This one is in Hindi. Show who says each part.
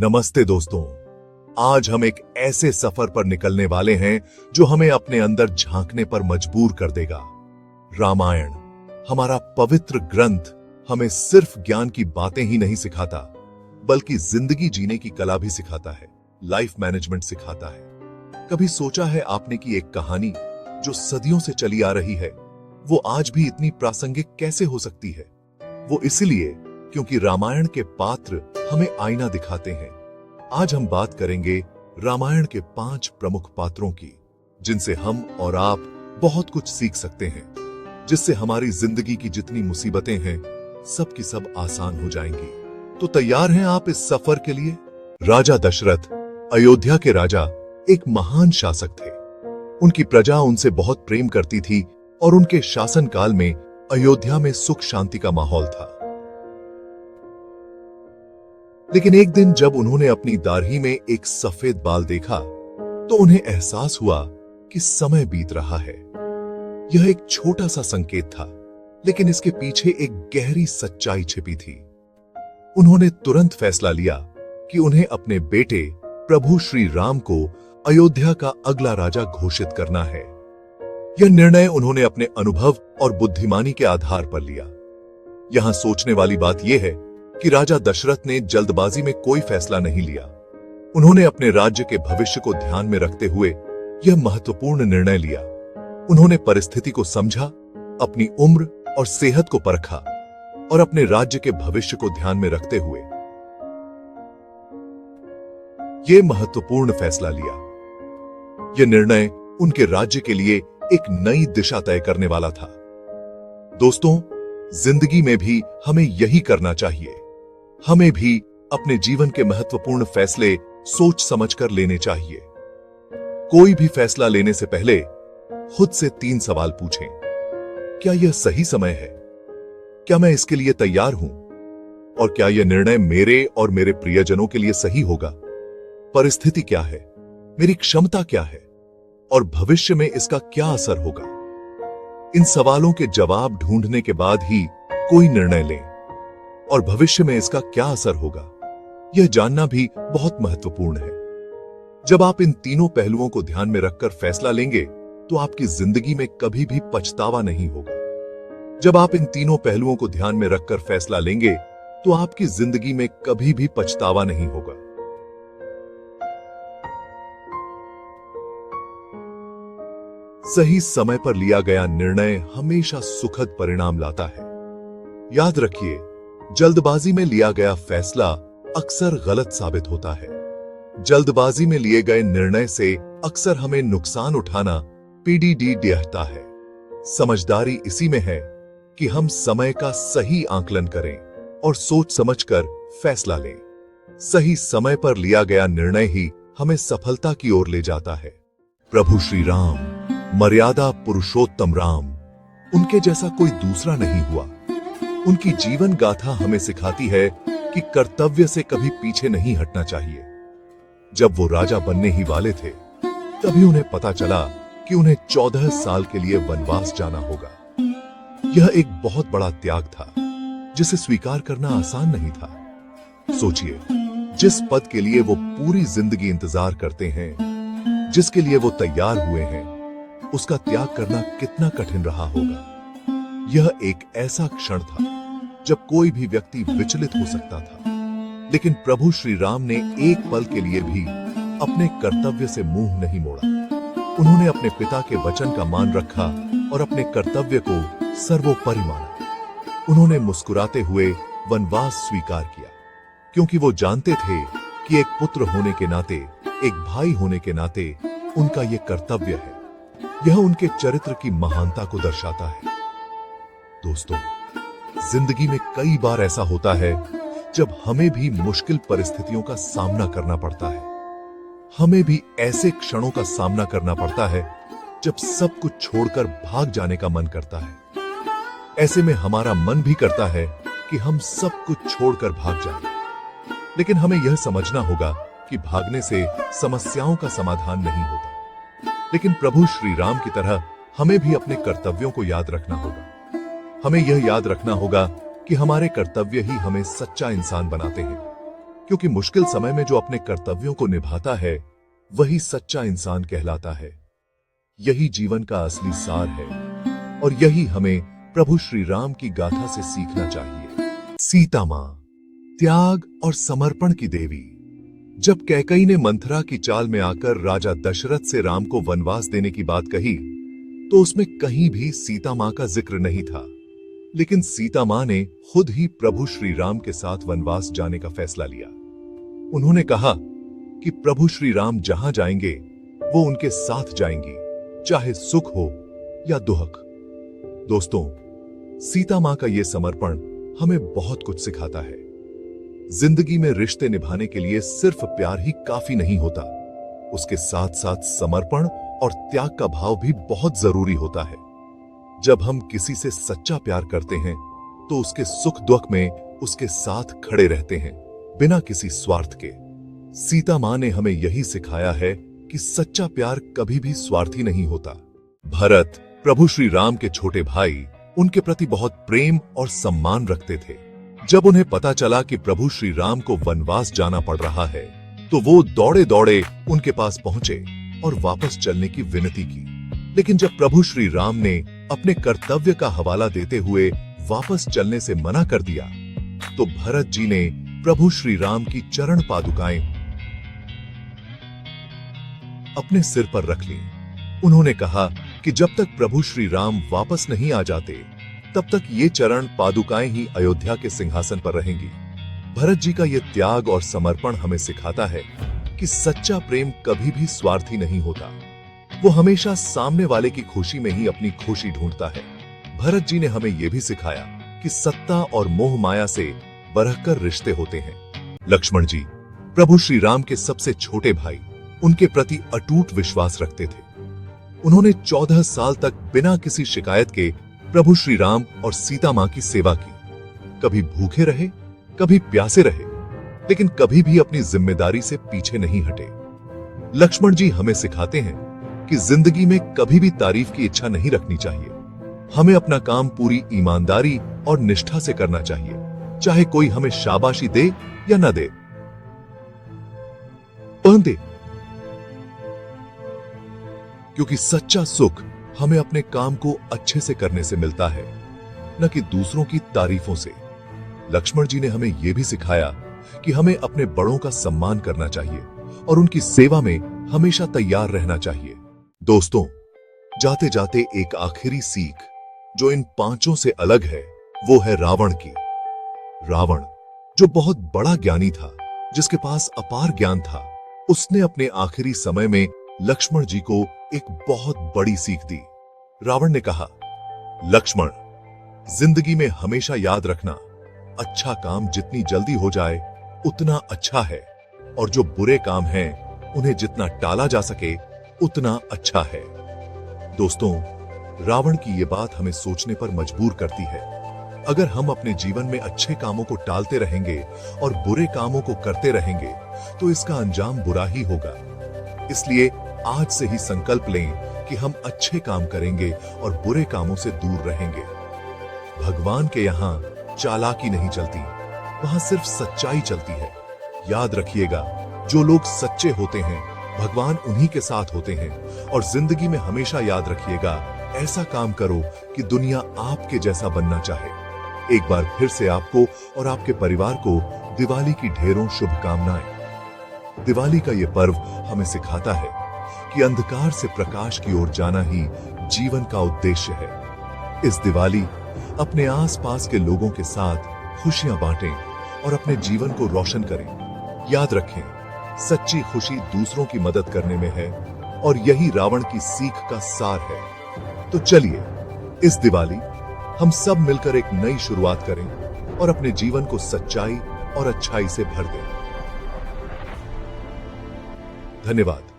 Speaker 1: नमस्ते दोस्तों, आज हम एक ऐसे सफर पर निकलने वाले हैं जो हमें अपने अंदर झांकने पर मजबूर कर देगा। रामायण, हमारा पवित्र ग्रंथ, हमें सिर्फ ज्ञान की बातें ही नहीं सिखाता, बल्कि जिंदगी जीने की कला भी सिखाता है, लाइफ मैनेजमेंट सिखाता है। कभी सोचा है आपने कि एक कहानी जो सदियों से चली आ रही है, वो आज भी इतनी प्रासंगिक कैसे हो सकती है? वो इसलिए क्योंकि रामायण के पात्र हमें आईना दिखाते हैं। आज हम बात करेंगे रामायण के 5 प्रमुख पात्रों की, जिनसे हम और आप बहुत कुछ सीख सकते हैं, जिससे हमारी जिंदगी की जितनी मुसीबतें हैं सब की सब आसान हो जाएंगी। तो तैयार हैं आप इस सफर के लिए? राजा दशरथ, अयोध्या के राजा, एक महान शासक थे। उनकी प्रजा उनसे बहुत प्रेम करती थी और उनके शासनकाल में अयोध्या में सुख शांति का माहौल था। लेकिन एक दिन जब उन्होंने अपनी दाढ़ी में एक सफेद बाल देखा, तो उन्हें एहसास हुआ कि समय बीत रहा है। यह एक छोटा सा संकेत था, लेकिन इसके पीछे एक गहरी सच्चाई छिपी थी। उन्होंने तुरंत फैसला लिया कि उन्हें अपने बेटे प्रभु श्री राम को अयोध्या का अगला राजा घोषित करना है। यह निर्णय उन्होंने अपने अनुभव और बुद्धिमानी के आधार पर लिया। यहां सोचने वाली बात यह है कि राजा दशरथ ने जल्दबाजी में कोई फैसला नहीं लिया। उन्होंने अपने राज्य के भविष्य को ध्यान में रखते हुए यह महत्वपूर्ण निर्णय लिया। उन्होंने परिस्थिति को समझा, अपनी उम्र और सेहत को परखा और अपने राज्य के भविष्य को ध्यान में रखते हुए यह महत्वपूर्ण फैसला लिया। यह निर्णय उनके राज्य के लिए एक नई दिशा तय करने वाला था। दोस्तों, जिंदगी में भी हमें यही करना चाहिए। हमें भी अपने जीवन के महत्वपूर्ण फैसले सोच समझकर लेने चाहिए। कोई भी फैसला लेने से पहले खुद से 3 सवाल पूछें। क्या यह सही समय है? क्या मैं इसके लिए तैयार हूं? और क्या यह निर्णय मेरे और मेरे प्रियजनों के लिए सही होगा? परिस्थिति क्या है? मेरी क्षमता क्या है? और भविष्य में इसका क्या असर होगा? इन सवालों के जवाब ढूंढने के बाद ही कोई निर्णय लें। और भविष्य में इसका क्या असर होगा, यह जानना भी बहुत महत्वपूर्ण है। जब आप इन तीनों पहलुओं को ध्यान में रखकर फैसला लेंगे, तो आपकी जिंदगी में कभी भी पछतावा नहीं होगा। जब आप इन तीनों पहलुओं को ध्यान में रखकर फैसला लेंगे, तो आपकी जिंदगी में कभी भी पछतावा नहीं होगा। सही समय पर लिया गया निर्णय हमेशा सुखद परिणाम लाता है। याद रखिए, जल्दबाजी में लिया गया फैसला अक्सर गलत साबित होता है। जल्दबाजी में लिए गए निर्णय से अक्सर हमें नुकसान उठाना पड़ता है। समझदारी इसी में है कि हम समय का सही आकलन करें और सोच समझकर फैसला लें। सही समय पर लिया गया निर्णय ही हमें सफलता की ओर ले जाता है। प्रभु श्री राम, मर्यादा पुरुषोत्तम राम, उनके जैसा कोई दूसरा नहीं हुआ। उनकी जीवन गाथा हमें सिखाती है कि कर्तव्य से कभी पीछे नहीं हटना चाहिए। जब वो राजा बनने ही वाले थे, तभी उन्हें पता चला कि उन्हें 14 साल के लिए वनवास जाना होगा। यह एक बहुत बड़ा त्याग था, जिसे स्वीकार करना आसान नहीं था। सोचिए, जिस पद के लिए वो पूरी जिंदगी इंतजार करते हैं, जिसके लिए वो तैयार हुए हैं, उसका त्याग करना कितना कठिन रहा होगा। यह एक ऐसा क्षण था जब कोई भी व्यक्ति विचलित हो सकता था, लेकिन प्रभु श्री राम ने एक पल के लिए भी अपने कर्तव्य से मुंह नहीं मोड़ा। उन्होंने अपने पिता के वचन का मान रखा और अपने कर्तव्य को सर्वोपरि माना। उन्होंने मुस्कुराते हुए वनवास स्वीकार किया, क्योंकि वो जानते थे कि एक पुत्र होने के नाते, एक भाई होने के नाते उनका यह कर्तव्य है। यह उनके चरित्र की महानता को दर्शाता है। दोस्तों, जिंदगी में कई बार ऐसा होता है जब हमें भी मुश्किल परिस्थितियों का सामना करना पड़ता है। हमें भी ऐसे क्षणों का सामना करना पड़ता है जब सब कुछ छोड़कर भाग जाने का मन करता है। ऐसे में हमारा मन भी करता है कि हम सब कुछ छोड़कर भाग जाएं। लेकिन हमें यह समझना होगा कि भागने से समस्याओं का समाधान नहीं होता। लेकिन प्रभु श्री राम की तरह हमें भी अपने कर्तव्यों को याद रखना होगा। हमें यह याद रखना होगा कि हमारे कर्तव्य ही हमें सच्चा इंसान बनाते हैं। क्योंकि मुश्किल समय में जो अपने कर्तव्यों को निभाता है वही सच्चा इंसान कहलाता है। यही जीवन का असली सार है और यही हमें प्रभु श्री राम की गाथा से सीखना चाहिए। सीता मां, त्याग और समर्पण की देवी। जब कैकई ने मंथरा की चाल में आकर राजा दशरथ से राम को वनवास देने की बात कही तो उसमें कहीं भी सीता मां का जिक्र नहीं था, लेकिन सीता मां ने खुद ही प्रभु श्री राम के साथ वनवास जाने का फैसला लिया। उन्होंने कहा कि प्रभु श्री राम जहां जाएंगे वो उनके साथ जाएंगी, चाहे सुख हो या दुख। दोस्तों, सीता मां का यह समर्पण हमें बहुत कुछ सिखाता है। जिंदगी में रिश्ते निभाने के लिए सिर्फ प्यार ही काफी नहीं होता, उसके साथ साथ समर्पण और त्याग का भाव भी बहुत जरूरी होता है। जब हम किसी से सच्चा प्यार करते हैं तो उसके सुख दुख में उसके साथ खड़े रहते हैं, बिना किसी स्वार्थ के। सीता मां ने हमें यही सिखाया है कि सच्चा प्यार कभी भी स्वार्थी नहीं होता। भरत, प्रभु श्री राम के छोटे भाई, उनके प्रति बहुत प्रेम और सम्मान रखते थे। जब उन्हें पता चला कि प्रभु श्री राम को वनवास जाना पड़ रहा है तो वो दौड़े दौड़े उनके पास पहुंचे और वापस चलने की विनती की। लेकिन जब प्रभु श्री राम ने अपने कर्तव्य का हवाला देते हुए वापस चलने से मना कर दिया तो भरत जी ने प्रभु श्री राम की चरण पादुकाएं अपने सिर पर रख ली। उन्होंने कहा कि जब तक प्रभु श्री राम वापस नहीं आ जाते तब तक ये चरण पादुकाएं ही अयोध्या के सिंहासन पर रहेंगी। भरत जी का ये त्याग और समर्पण हमें सिखाता है कि सच्चा प्रेम कभी भी स्वार्थी नहीं होता, वो हमेशा सामने वाले की खुशी में ही अपनी खुशी ढूंढता है। भरत जी ने हमें यह भी सिखाया कि सत्ता और मोह माया से बढ़कर रिश्ते होते हैं। लक्ष्मण जी, प्रभु श्री राम के सबसे छोटे भाई, उनके प्रति अटूट विश्वास रखते थे। उन्होंने 14 साल तक बिना किसी शिकायत के प्रभु श्री राम और सीता मां की सेवा की। कभी भूखे रहे, कभी प्यासे रहे, लेकिन कभी भी अपनी जिम्मेदारी से पीछे नहीं हटे। लक्ष्मण जी हमें सिखाते हैं कि जिंदगी में कभी भी तारीफ की इच्छा नहीं रखनी चाहिए। हमें अपना काम पूरी ईमानदारी और निष्ठा से करना चाहिए, चाहे कोई हमें शाबाशी दे या न दे। दे क्योंकि सच्चा सुख हमें अपने काम को अच्छे से करने से मिलता है, न कि दूसरों की तारीफों से। लक्ष्मण जी ने हमें यह भी सिखाया कि हमें अपने बड़ों का सम्मान करना चाहिए और उनकी सेवा में हमेशा तैयार रहना चाहिए। दोस्तों, जाते जाते एक आखिरी सीख जो इन पांचों से अलग है वो है रावण की। रावण जो बहुत बड़ा ज्ञानी था, जिसके पास अपार ज्ञान था, उसने अपने आखिरी समय में लक्ष्मण जी को एक बहुत बड़ी सीख दी। रावण ने कहा, लक्ष्मण, जिंदगी में हमेशा याद रखना, अच्छा काम जितनी जल्दी हो जाए उतना अच्छा है, और जो बुरे काम हैं उन्हें जितना टाला जा सके उतना अच्छा है। दोस्तों, रावण की ये बात हमें सोचने पर मजबूर करती है। अगर हम अपने जीवन में अच्छे कामों को टालते रहेंगे और बुरे कामों को करते रहेंगे तो इसका अंजाम बुरा ही होगा। इसलिए आज से ही संकल्प लें कि हम अच्छे काम करेंगे और बुरे कामों से दूर रहेंगे। भगवान के यहाँ चालाकी नहीं चलती, वहां सिर्फ सच्चाई चलती है। याद रखिएगा, जो लोग सच्चे होते हैं भगवान उन्हीं के साथ होते हैं। और जिंदगी में हमेशा याद रखिएगा, ऐसा काम करो कि दुनिया आपके जैसा बनना चाहे। एक बार फिर से आपको और आपके परिवार को दिवाली की ढेरों शुभकामनाएं। दिवाली का यह पर्व हमें सिखाता है कि अंधकार से प्रकाश की ओर जाना ही जीवन का उद्देश्य है। इस दिवाली अपने आसपास के लोगों के साथ खुशियां बांटें और अपने जीवन को रोशन करें। याद रखें, सच्ची खुशी दूसरों की मदद करने में है और यही रावण की सीख का सार है। तो चलिए, इस दिवाली हम सब मिलकर एक नई शुरुआत करें और अपने जीवन को सच्चाई और अच्छाई से भर दें। धन्यवाद।